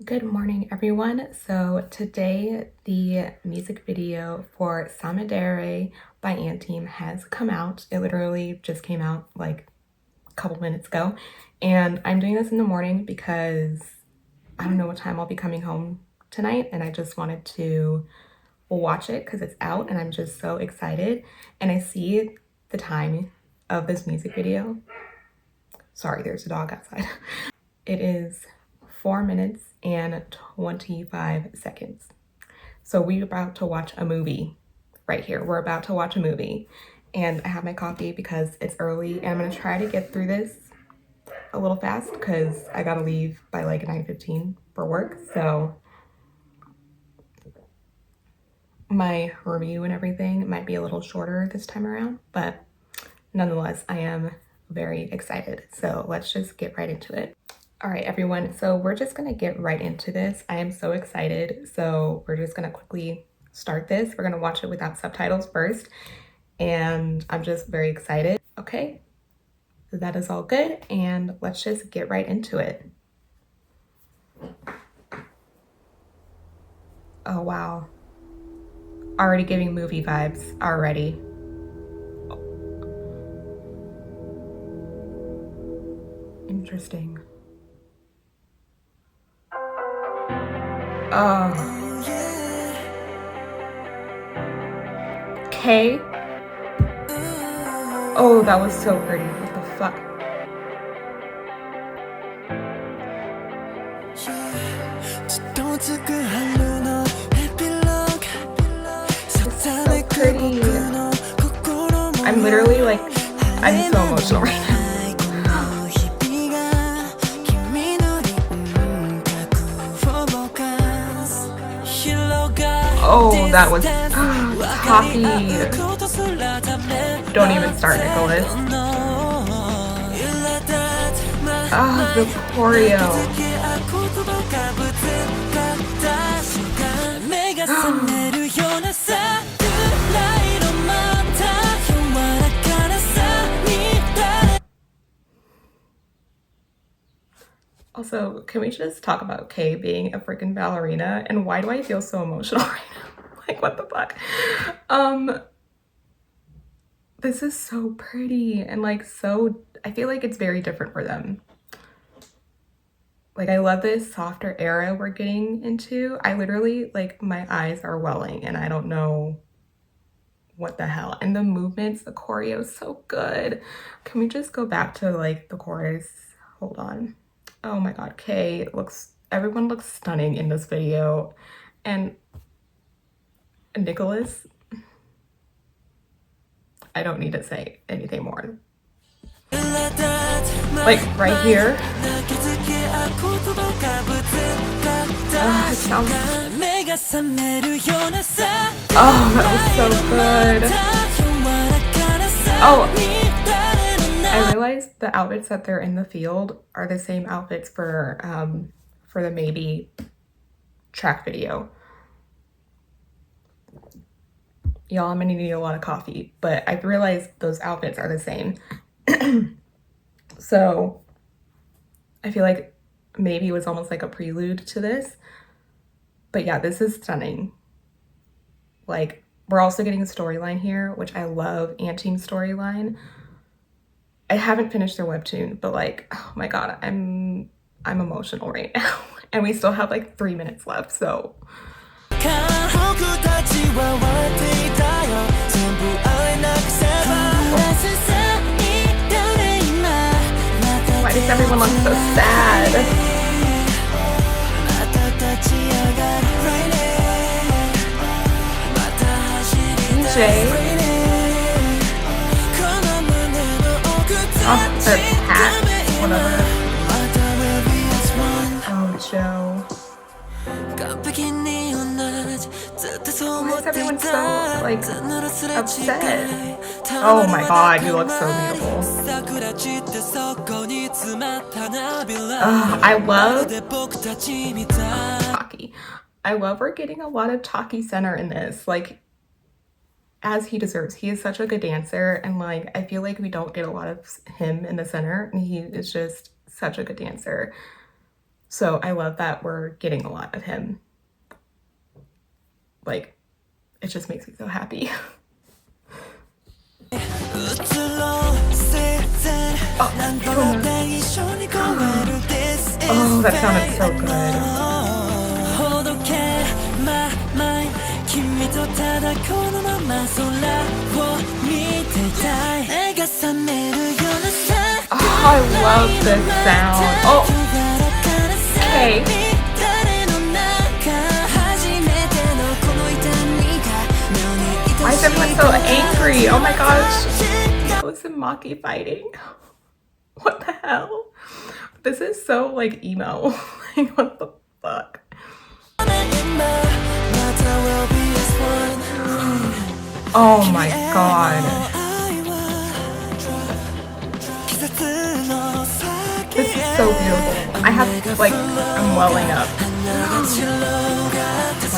Good morning, everyone. So today the music video for Samidare by Anteam has come out. It literally just came out like a couple minutes ago. And I'm doing this in the morning because I don't know what time I'll be coming home tonight. And I just wanted to watch it because it's out and I'm just so excited. And I see the time of this music video. Sorry, there's a dog outside. It is 4 minutes and 25 seconds. So we're about to watch a movie right here. We're about to watch a movie. And I have my coffee because it's early and I'm gonna try to get through this a little fast because I gotta leave by like 9:15 for work. So my review and everything might be a little shorter this time around, but nonetheless, I am very excited. So let's just get right into it. All right, everyone, so we're just gonna get right into this. I am so excited. So we're just gonna quickly start this. We're gonna watch it without subtitles first, and I'm just very excited. Okay, that is all good, and let's just get right into it. Oh, wow. Already giving movie vibes already. Interesting. Oh, K. Oh, that was so pretty. What the fuck? It's so pretty. I'm literally like, I'm so emotional right now. Oh, that was Taki. Don't even start, Nicholas. Oh, the choreo. Also, can we just talk about Kay being a freaking ballerina? And why do I feel so emotional right now? Like, what the fuck? This is so pretty and like so, I feel like it's very different for them. Like, I love this softer era we're getting into. I literally, like, my eyes are welling and I don't know what the hell. And the movements, the choreo is so good. Can we just go back to like the chorus? Hold on. Oh my god, Kay looks, everyone looks stunning in this video. And Nicholas, I don't need to say anything more. Like right here. It sounds... Oh, that was so good. Oh, I realized the outfits that they're in the field are the same outfits for the Maybe track video. Y'all, I'm gonna need a lot of coffee, but I realized those outfits are the same. So I feel like maybe it was almost like a prelude to this. But yeah, this is stunning. Like, we're also getting a storyline here, which I love. Anteam's storyline. I haven't finished their webtoon, but like, oh my god, I'm emotional right now. And we still have like 3 minutes left, so. Why does everyone look so sad? DJ. Oh, the hat, whatever. Oh, Joe. Why is everyone so, like, upset? Oh my god, you look so beautiful. I love Taki. I love we're getting a lot of Taki center in this, like, as he deserves. He is such a good dancer, and like, I feel like we don't get a lot of him in the center, and he is just such a good dancer. So I love that we're getting a lot of him. Like, it just makes me so happy. Oh, that sounded so good. Oh, I love this sound. Oh, okay. Why is everyone so angry? Oh my gosh. Nicholas and Maki fighting. What the hell? This is so like emo. Like, what the fuck? Oh my god. This is so beautiful. I have like, I'm welling up. We're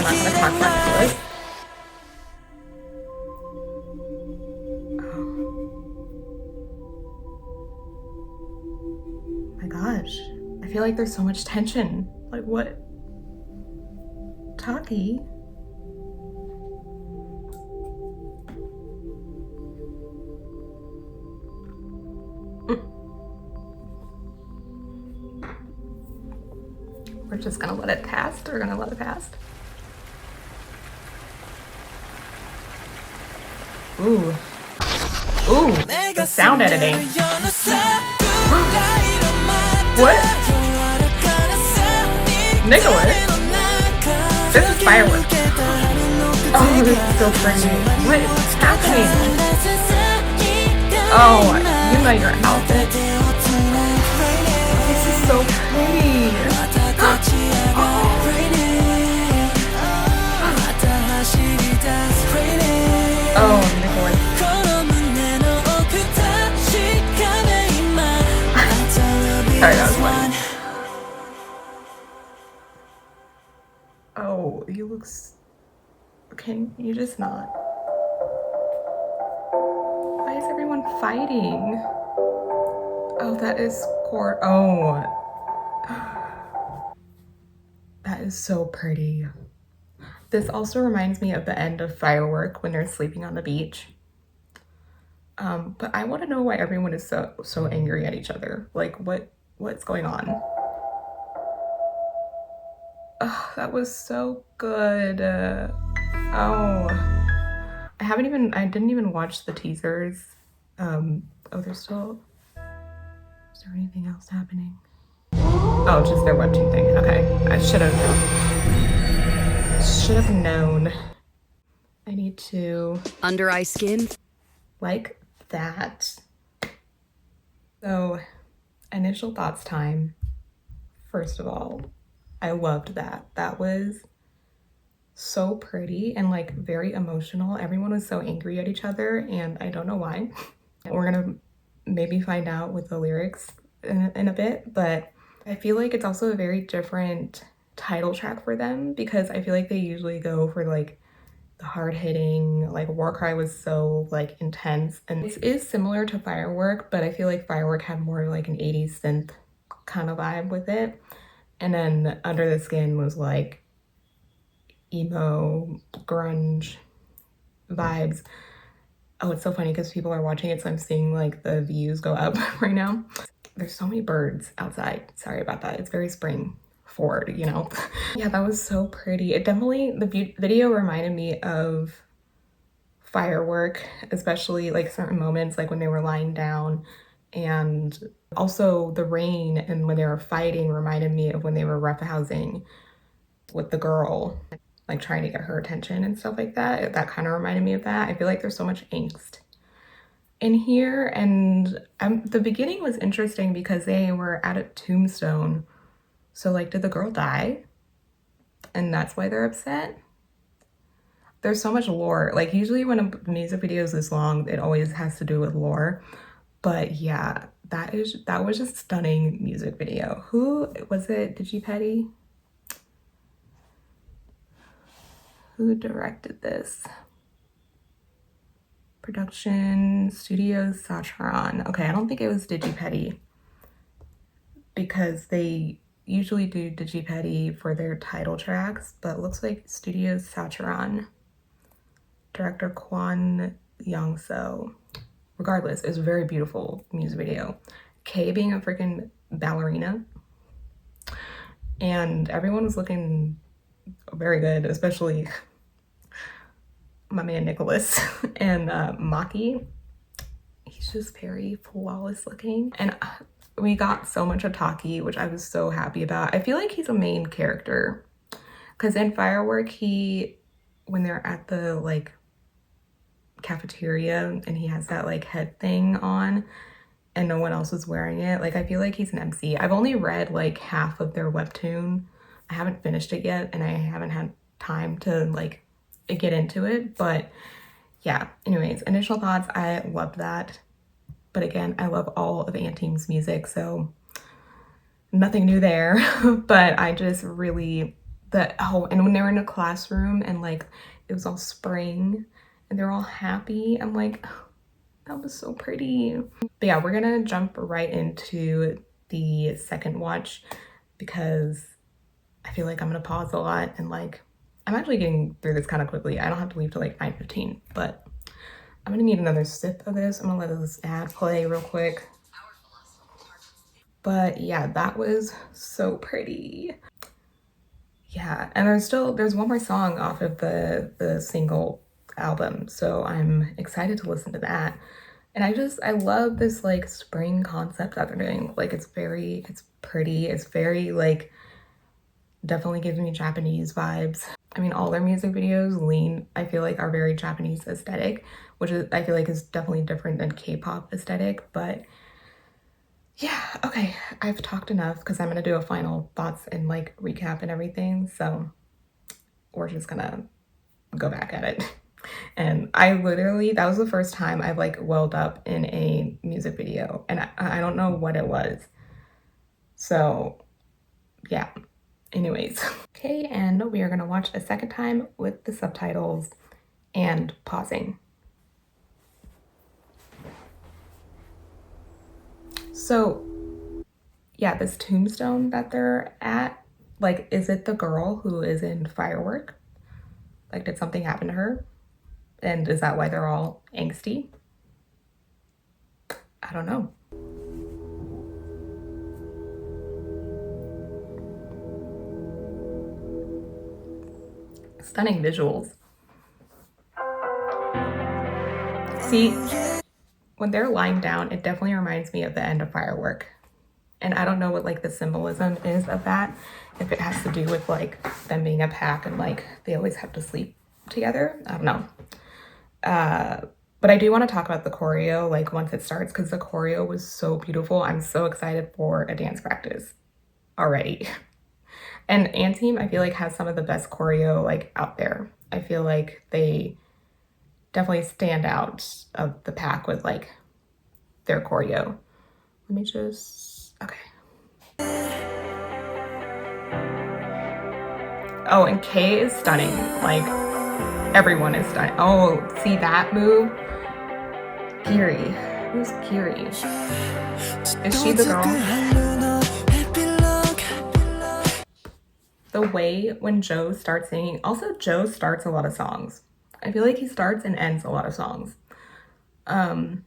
not gonna talk about this. Oh my gosh. I feel like there's so much tension. Like, what? Taki? We're just gonna let it pass. We're gonna let it pass. Ooh. Ooh, the sound editing. What? Nicholas? This is fireworks. Oh, this is so pretty. What is happening? Oh, you know your outfit. This is so pretty. Oh, Nicholas. Sorry, that was funny. Oh, you look. Can you just not? Why is everyone fighting? Oh, that is Oh. That is so pretty. This also reminds me of the end of Firework when they're sleeping on the beach. But I want to know why everyone is so angry at each other. Like, what's going on? Oh, that was so good. Oh, I didn't even watch the teasers. Oh, is there anything else happening? Oh, just their webtoon thing. Okay, I should have known. I need to under eye skin like that. So, initial thoughts time. First of all, I loved that. That was so pretty and like very emotional. Everyone was so angry at each other, and I don't know why. We're gonna maybe find out with the lyrics in a bit, but I feel like it's also a very different title track for them because I feel like they usually go for like the hard-hitting, like Warcry was so like intense, and this is similar to Firework, but I feel like Firework had more like an 80s synth kind of vibe with it, and then Under the Skin was like emo grunge vibes. Oh, it's so funny because people are watching it, so I'm seeing like the views go up right now. There's so many birds outside. Sorry about that. It's very spring forward, you know? Yeah, that was so pretty. It definitely, the video reminded me of Firework, especially like certain moments, like when they were lying down, and also the rain and when they were fighting reminded me of when they were roughhousing with the girl, like trying to get her attention and stuff like that. That kind of reminded me of that. I feel like there's so much angst in here, and the beginning was interesting because they were at a tombstone. So like, did the girl die? And that's why they're upset? There's so much lore. Like usually when a music video is this long, it always has to do with lore. But yeah, that was just stunning music video. Who was it? Petty? Who directed this? Production Studios Sacharon. Okay, I don't think it was Petty because they usually do Digipedi for their title tracks, but looks like Studio Sacharan, director Kwon Young-so. Regardless, it's a very beautiful music video. Kay being a freaking ballerina, and everyone was looking very good, especially my man Nicholas and Maki. He's just very flawless looking, and we got so much of Taki, which I was so happy about. I feel like he's a main character because in Firework, when they're at the like cafeteria and he has that like head thing on and no one else is wearing it, like I feel like he's an MC. I've only read like half of their webtoon. I haven't finished it yet and I haven't had time to like get into it, but yeah, anyways, initial thoughts, I loved that. But again, I love all of Anteam's music, so nothing new there. But I just really, and when they were in a classroom and like it was all spring and they're all happy, I'm like, oh, that was so pretty. But yeah, we're gonna jump right into the second watch because I feel like I'm gonna pause a lot and like, I'm actually getting through this kind of quickly. I don't have to leave till like 9:15, but I'm gonna need another sip of this. I'm gonna let this ad play real quick. But yeah, that was so pretty. Yeah, and there's one more song off of the single album, so I'm excited to listen to that. And I love this like spring concept that they're doing. Like it's pretty, it's very like definitely gives me Japanese vibes. I mean, all their music videos I feel like are very Japanese aesthetic, which I feel like is definitely different than K-pop aesthetic, but yeah, okay, I've talked enough because I'm gonna do a final thoughts and like recap and everything, so we're just gonna go back at it. And that was the first time I've like welled up in a music video, and I don't know what it was. So yeah, anyways. Okay, and we are gonna watch a second time with the subtitles and pausing. So yeah, this tombstone that they're at, like, is it the girl who is in Firework? Like, did something happen to her? And is that why they're all angsty? I don't know. Stunning visuals. See, when they're lying down, it definitely reminds me of the end of Firework. And I don't know what like the symbolism is of that, if it has to do with like them being a pack and like they always have to sleep together. I don't know. But I do want to talk about the choreo like once it starts because the choreo was so beautiful. I'm so excited for a dance practice already. And Anteam, I feel like has some of the best choreo like out there. I feel like they definitely stand out of the pack with like their choreo. Let me just, okay. Oh, and Kay is stunning. Like everyone is stunning. Oh, see that move? Kiri. Who's Kiri? Is she the girl? The way when Joe starts singing, also Joe starts a lot of songs. I feel like he starts and ends a lot of songs. But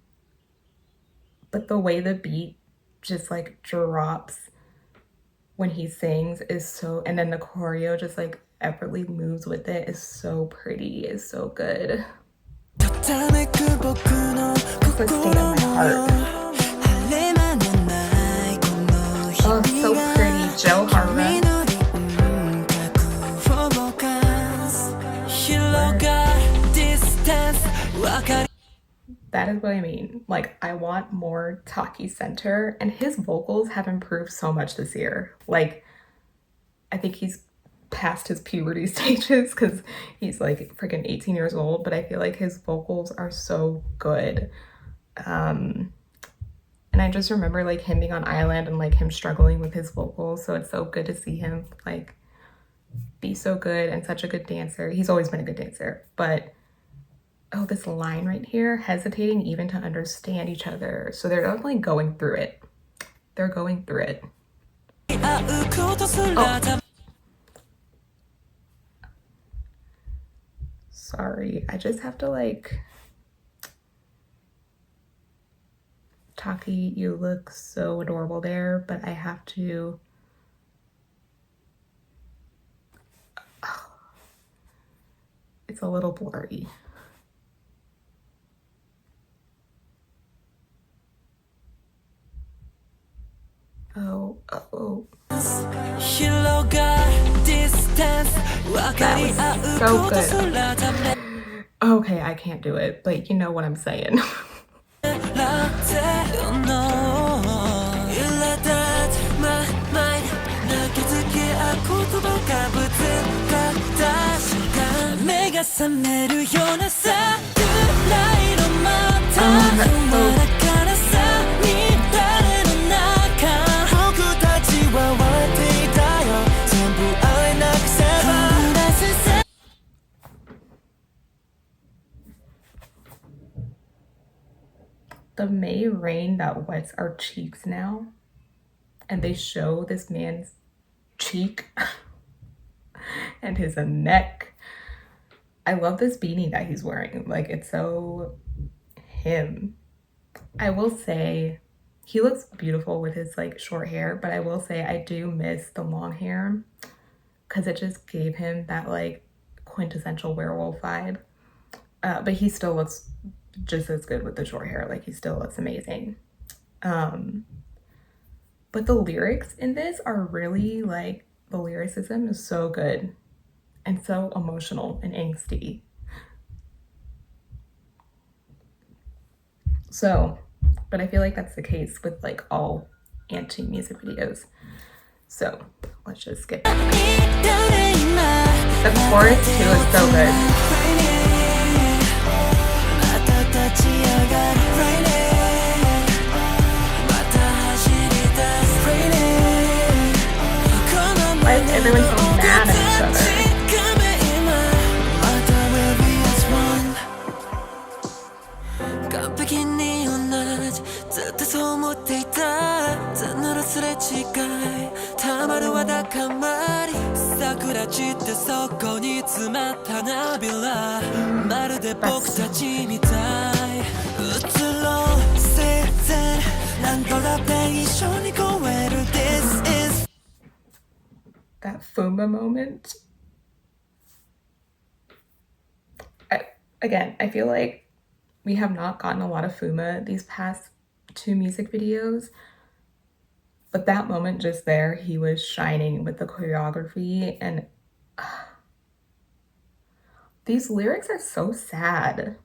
the way the beat just like drops when he sings is so, and then the choreo just like effortlessly moves with it is so pretty, is so good. It's like stay in my heart. Oh, so pretty. Joe Harvey. That is what I mean. Like, I want more Taki Center, and his vocals have improved so much this year. Like, I think he's past his puberty stages because he's like freaking 18 years old, but I feel like his vocals are so good. And I just remember like him being on Island and like him struggling with his vocals, so it's so good to see him like be so good and such a good dancer. He's always been a good dancer, but oh, this line right here, hesitating even to understand each other. So they're definitely going through it. They're going through it. Oh. Sorry, I just have to like... Taki, you look so adorable there, but I have to... It's a little blurry. Oh. That was so good. Okay, I can't do it, but you know what I'm saying. The May rain that wets our cheeks now, and they show this man's cheek and his neck. I love this beanie that he's wearing. Like, it's so him. I will say he looks beautiful with his like short hair, but I will say I do miss the long hair because it just gave him that like quintessential werewolf vibe. But he still looks just as good with the short hair. Like, he still looks amazing. But the lyrics in this are really like, the lyricism is so good and so emotional and angsty. So, but I feel like that's the case with like all anti music videos. So let's just skip. The chorus too is so good. Why is everyone so mad at each other? That Fuma moment. I feel like we have not gotten a lot of Fuma these past two music videos, but that moment just there, he was shining with the choreography, and these lyrics are so sad.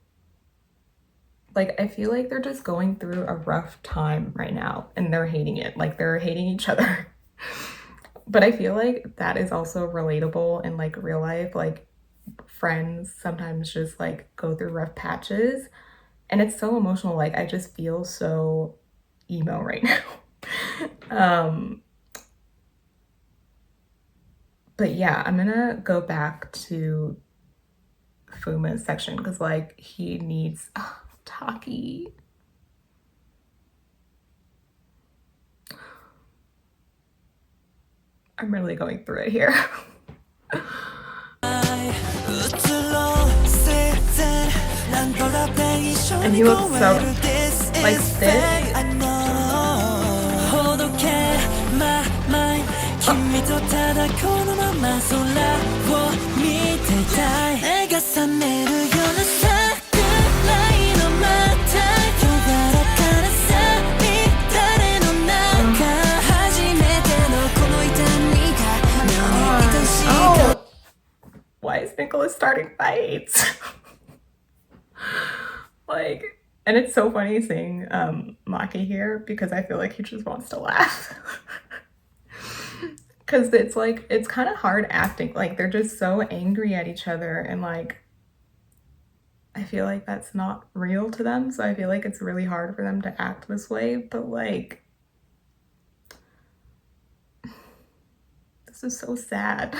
Like, I feel like they're just going through a rough time right now and they're hating it. Like, they're hating each other. But I feel like that is also relatable in like real life. Like, friends sometimes just like go through rough patches, and it's so emotional. Like, I just feel so emo right now. But yeah, I'm gonna go back to Fuma's section because like he needs Taki. I'm really going through it here. And he looks so like this. Oh, why is Nicholas starting fights? Like, and it's so funny seeing Maki here because I feel like he just wants to laugh. Because it's like, it's kind of hard acting. Like, they're just so angry at each other, and like, I feel like that's not real to them. So I feel like it's really hard for them to act this way. But like, this is so sad.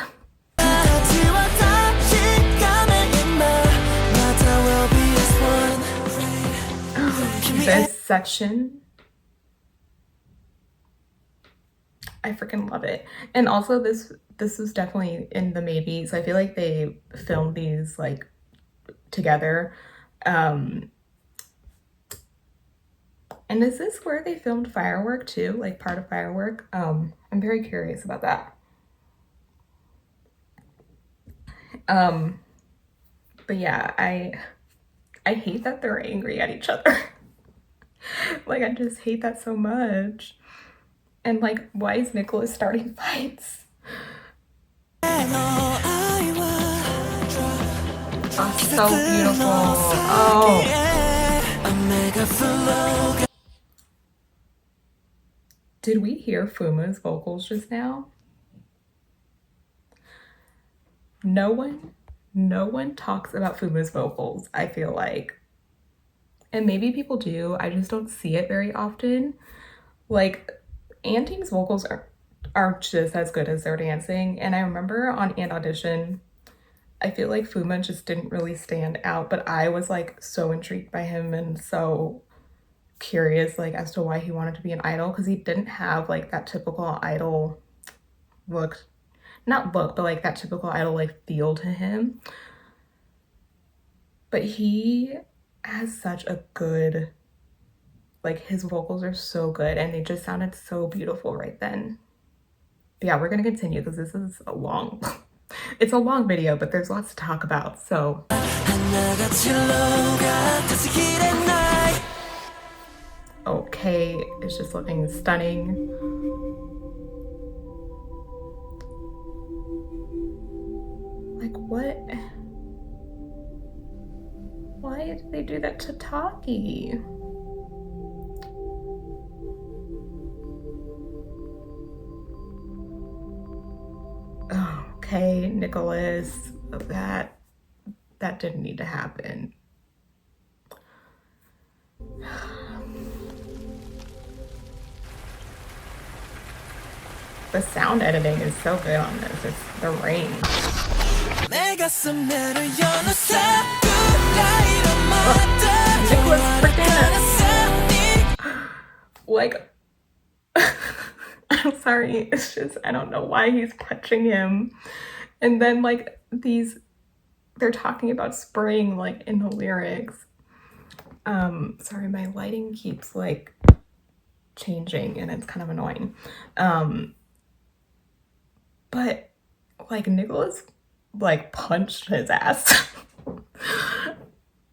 This section I freaking love it. And also this was definitely in the maybes. I feel like they filmed these like together. And is this where they filmed Firework too? Like part of Firework? I'm very curious about that. But yeah, I hate that they're angry at each other. Like, I just hate that so much. And like, why is Nicholas starting fights? Oh, so beautiful. Oh. Did we hear Fuma's vocals just now? No one talks about Fuma's vocals, I feel like. And maybe people do, I just don't see it very often. Like, Anting's vocals are just as good as their dancing. And I remember on an audition, I feel like Fuma just didn't really stand out, but I was like so intrigued by him and so curious like as to why he wanted to be an idol, because he didn't have like that typical idol look, not look, but like that typical idol like feel to him. But he has such a good, like his vocals are so good and they just sounded so beautiful right then. But yeah, we're gonna continue because this is a long it's a long video, but there's lots to talk about. So okay, it's just looking stunning. Like what? Why did they do that to Taki? Okay, Nicholas, that didn't need to happen. The sound editing is so good on this. It's the rain. Nicholas freaking like I'm sorry, it's just I don't know why he's punching him. And then like they're talking about spring like in the lyrics. Sorry, my lighting keeps like changing and it's kind of annoying. But like Nicholas like punched his ass.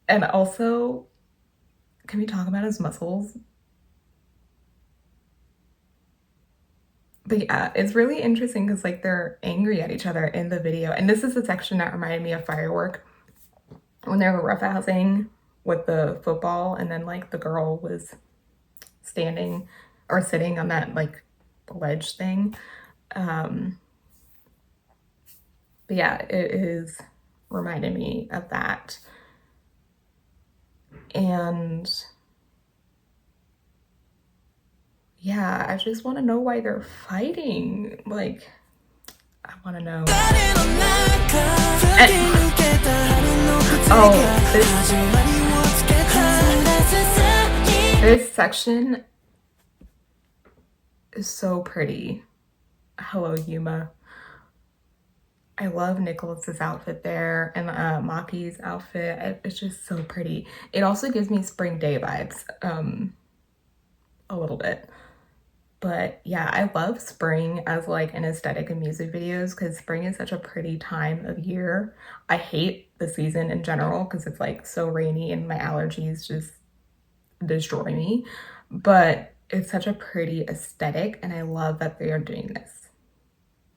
And also, can we talk about his muscles? But yeah, it's really interesting because like they're angry at each other in the video. And this is the section that reminded me of Firework when they were roughhousing with the football and then like the girl was standing or sitting on that like ledge thing. But yeah, it is reminding me of that. And yeah, I just want to know why they're fighting. Like, I want to know. This section is so pretty. Hello, Yuma. I love Nicholas's outfit there and Maki's outfit. It's just so pretty. It also gives me spring day vibes a little bit. But yeah, I love spring as like an aesthetic in music videos because spring is such a pretty time of year. I hate the season in general because it's like so rainy and my allergies just destroy me. But it's such a pretty aesthetic and I love that they are doing this.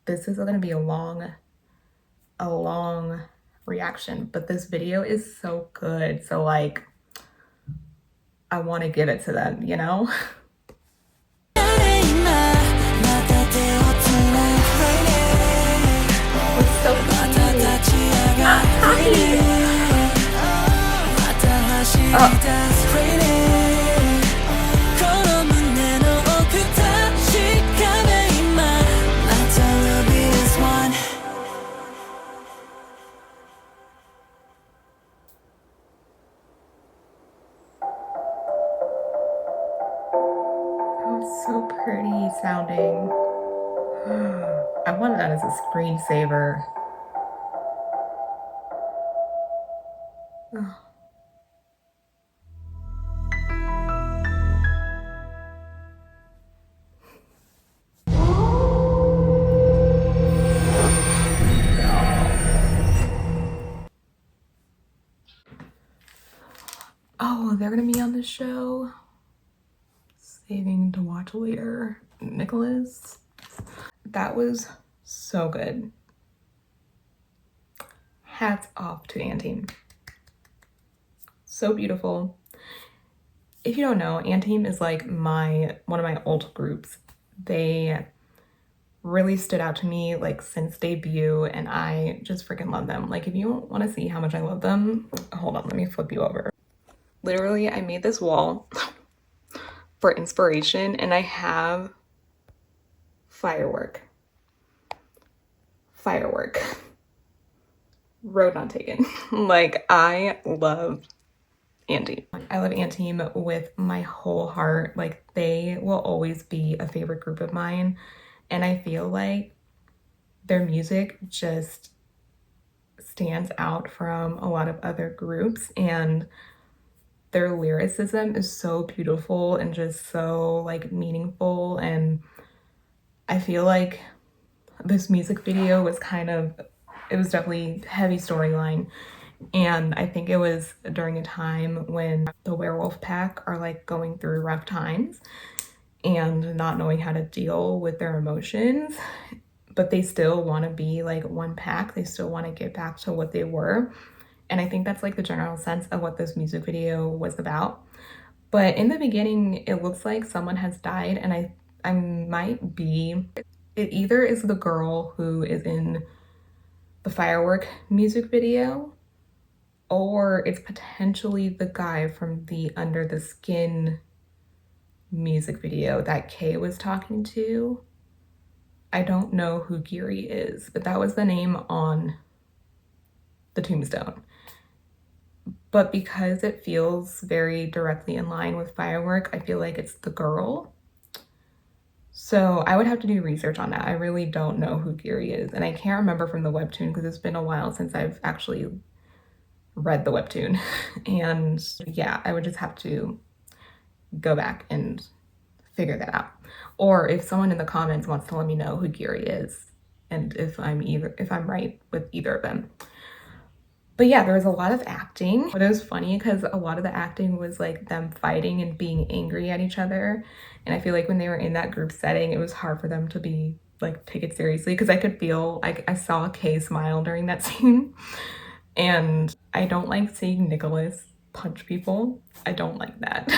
This is going to be a long reaction, but this video is so good. So like, I want to give it to them, you know? It's so so pretty sounding. I wanted that as a screensaver. Oh, they're gonna be on the show. Saving to watch later. Nicholas. That was so good. Hats off to Anteam. So beautiful. If you don't know, Anteam is like one of my old groups. They really stood out to me like since debut, and I just freaking love them. Like if you want to see how much I love them, hold on, let me flip you over. Literally, I made this wall for inspiration, and I have firework. Road not taken. Like I love Anteam. I love Anteam with my whole heart. Like they will always be a favorite group of mine, and I feel like their music just stands out from a lot of other groups, and their lyricism is so beautiful and just so like meaningful. And I feel like this music video was it was definitely heavy storyline, and I think it was during a time when the werewolf pack are like going through rough times and not knowing how to deal with their emotions, but they still want to be like one pack. They still want to get back to what they were. And I think that's like the general sense of what this music video was about. But in the beginning, it looks like someone has died, and I might be, it either is the girl who is in the firework music video, or it's potentially the guy from the Under the Skin music video that Kay was talking to. I don't know who Geary is, but that was the name on the tombstone. But because it feels very directly in line with firework, I feel like it's the girl. So I would have to do research on that. I really don't know who Geary is, and I can't remember from the webtoon because it's been a while since I've actually read the webtoon. And yeah, I would just have to go back and figure that out. Or if someone in the comments wants to let me know who Geary is and if I'm right with either of them. But yeah, there was a lot of acting. But it was funny because a lot of the acting was like them fighting and being angry at each other. And I feel like when they were in that group setting, it was hard for them to be like take it seriously, because I could feel like I saw Kay smile during that scene. And I don't like seeing Nicholas punch people. I don't like that.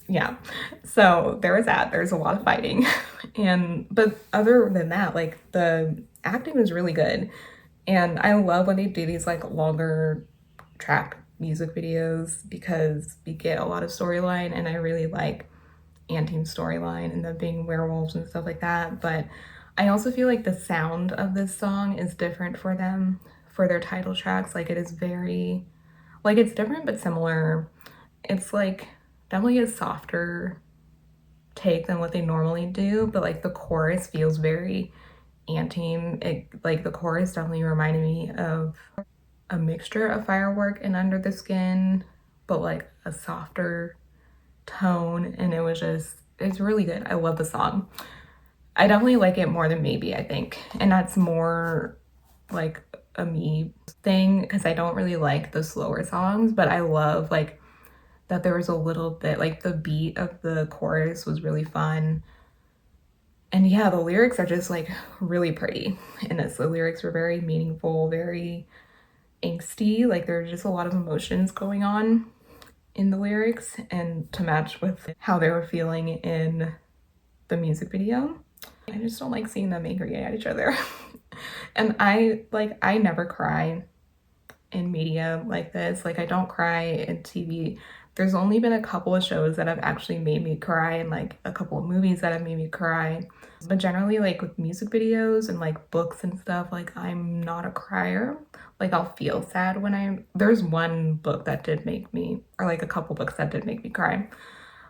Yeah, so there was that. There's a lot of fighting. But other than that, like the acting was really good. And I love when they do these like longer track music videos because we get a lot of storyline, and I really like Anteam's storyline and them being werewolves and stuff like that. But I also feel like the sound of this song is different for them, for their title tracks. Like it is very, like it's different but similar. It's like definitely a softer take than what they normally do, but like the chorus feels very Anteam. Like the chorus definitely reminded me of a mixture of firework and Under the Skin, but like a softer tone, and it's really good. I love the song. I definitely like it more than Maybe, I think, and that's more like a me thing because I don't really like the slower songs, but I love like that there was a little bit like the beat of the chorus was really fun. And yeah, the lyrics are just like really pretty. And the lyrics were very meaningful, very angsty. Like there's just a lot of emotions going on in the lyrics, and to match with how they were feeling in the music video. I just don't like seeing them angry at each other. And I never cry in media like this. Like I don't cry in TV. There's only been a couple of shows that have actually made me cry, and like a couple of movies that have made me cry. But generally, like with music videos and like books and stuff, like I'm not a crier. Like I'll feel sad there's one book that did make me, or like a couple books that did make me cry.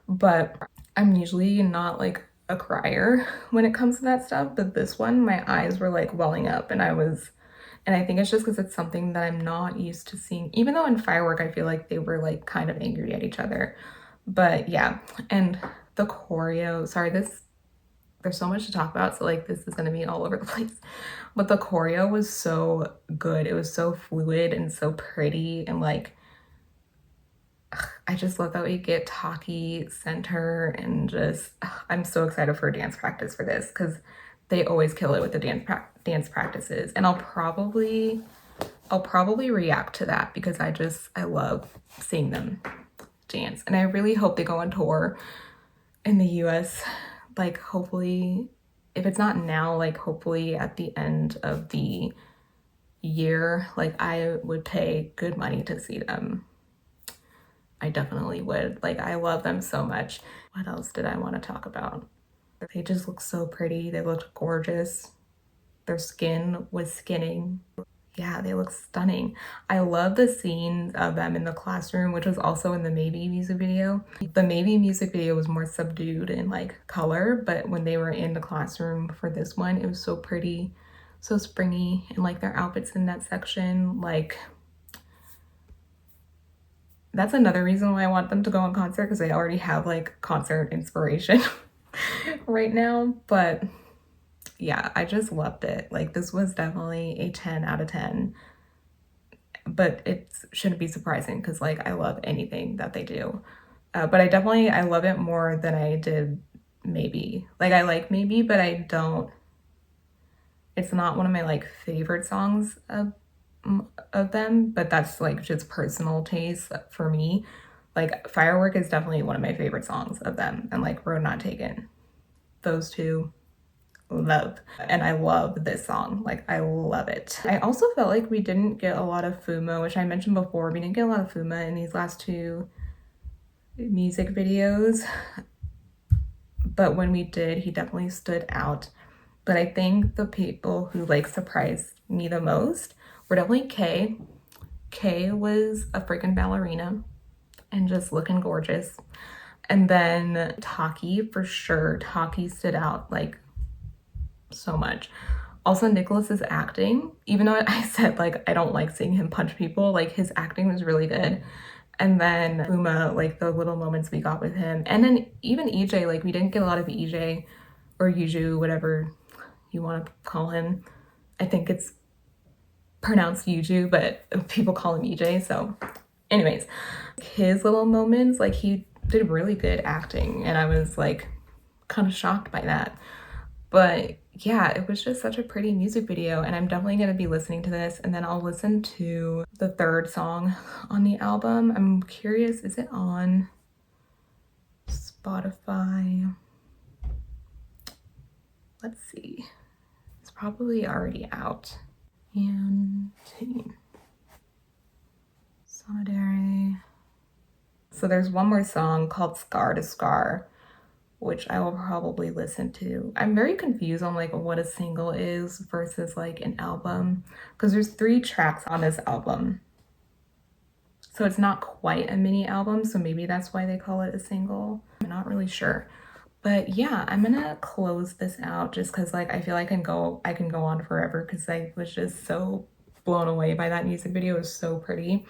But I'm usually not like a crier when it comes to that stuff, but this one, my eyes were like welling up, and I think it's just because it's something that I'm not used to seeing. Even though in Firework, I feel like they were like kind of angry at each other. But yeah, and the choreo, sorry, there's so much to talk about, so like this is gonna be all over the place. But the choreo was so good. It was so fluid and so pretty, and like I just love that we get Taki center, and just I'm so excited for dance practice for this because they always kill it with the dance practices, and I'll probably react to that because I love seeing them dance, and I really hope they go on tour in the US. Like hopefully, if it's not now, like hopefully at the end of the year, like I would pay good money to see them. I definitely would. Like, I love them so much. What else did I want to talk about? They just look so pretty. They looked gorgeous. Their skin was skinning. Yeah, they look stunning. I love the scenes of them in the classroom, which was also in the Maybe music video. The Maybe music video was more subdued in like color, but when they were in the classroom for this one, it was so pretty, so springy, and like their outfits in that section, like that's another reason why I want them to go on concert, because they already have like concert inspiration right now. But yeah, I just loved it. Like this was definitely a 10 out of 10. But it shouldn't be surprising because like I love anything that they do. But I love it more than I did Maybe. Like I like Maybe, but I don't, it's not one of my like favorite songs of them, but that's like just personal taste for me. Like Firework is definitely one of my favorite songs of them, and like Road Not Taken. Those two, love. And I love this song. Like I love it. I also felt like we didn't get a lot of Fuma, which I mentioned before. We didn't get a lot of Fuma in these last two music videos. But when we did, he definitely stood out. But I think the people who like surprised me the most were definitely Kay. Kay was a freaking ballerina and just looking gorgeous. And then Taki, for sure. Taki stood out like so much. Also, Nicholas's acting, even though I said like I don't like seeing him punch people, like his acting was really good. And then Uma, like the little moments we got with him. And then even EJ, like we didn't get a lot of EJ or Yuju, whatever you want to call him. I think it's pronounced Yuju, but people call him EJ. So anyways, his little moments, like he did really good acting, and I was like kind of shocked by that. But yeah, it was just such a pretty music video, and I'm definitely going to be listening to this, and then I'll listen to the third song on the album. I'm curious, is it on Spotify? Let's see. It's probably already out. And team. Samidare. So there's one more song called Scar to Scar, which I will probably listen to. I'm very confused on like what a single is versus like an album, because there's 3 tracks on this album. So it's not quite a mini album, so maybe that's why they call it a single. I'm not really sure. But yeah, I'm gonna close this out just because like I feel like I can go on forever because I was just so blown away by that music video. It was so pretty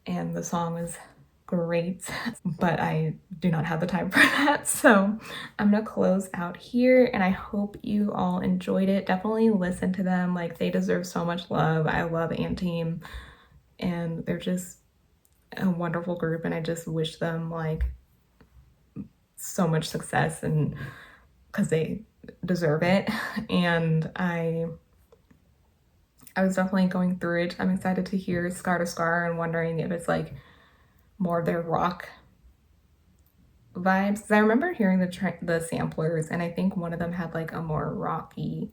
and the song was great, but I do not have the time for that. So I'm gonna close out here, and I hope you all enjoyed it. Definitely listen to them. Like they deserve so much love. I love Anteam, and they're just a wonderful group, and I just wish them like so much success, and because they deserve it. And I was definitely going through it. I'm excited to hear Scar to Scar and wondering if it's like more of their rock vibes. 'Cause I remember hearing the samplers, and I think one of them had like a more rocky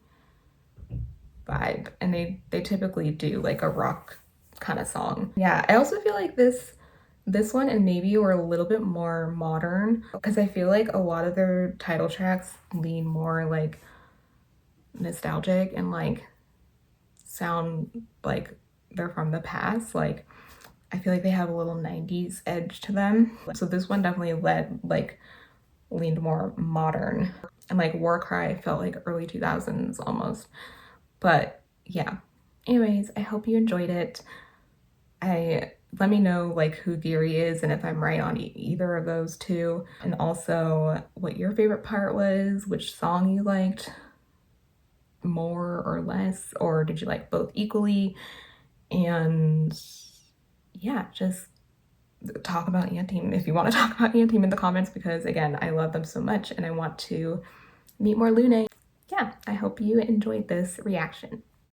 vibe, and they typically do like a rock kind of song. Yeah, I also feel like this one and Maybe were a little bit more modern, because I feel like a lot of their title tracks lean more like nostalgic and like sound like they're from the past. Like I feel like they have a little 90s edge to them. So this one definitely leaned more modern. and like Warcry felt like early 2000s almost. But yeah, anyways, I hope you enjoyed it. Let me know like who Geary is and if I'm right on either of those two, and also what your favorite part was, which song you liked more or less, or did you like both equally? And yeah, just talk about Anteam if you want to talk about Anteam in the comments, because again, I love them so much and I want to meet more LUNE. Yeah, I hope you enjoyed this reaction.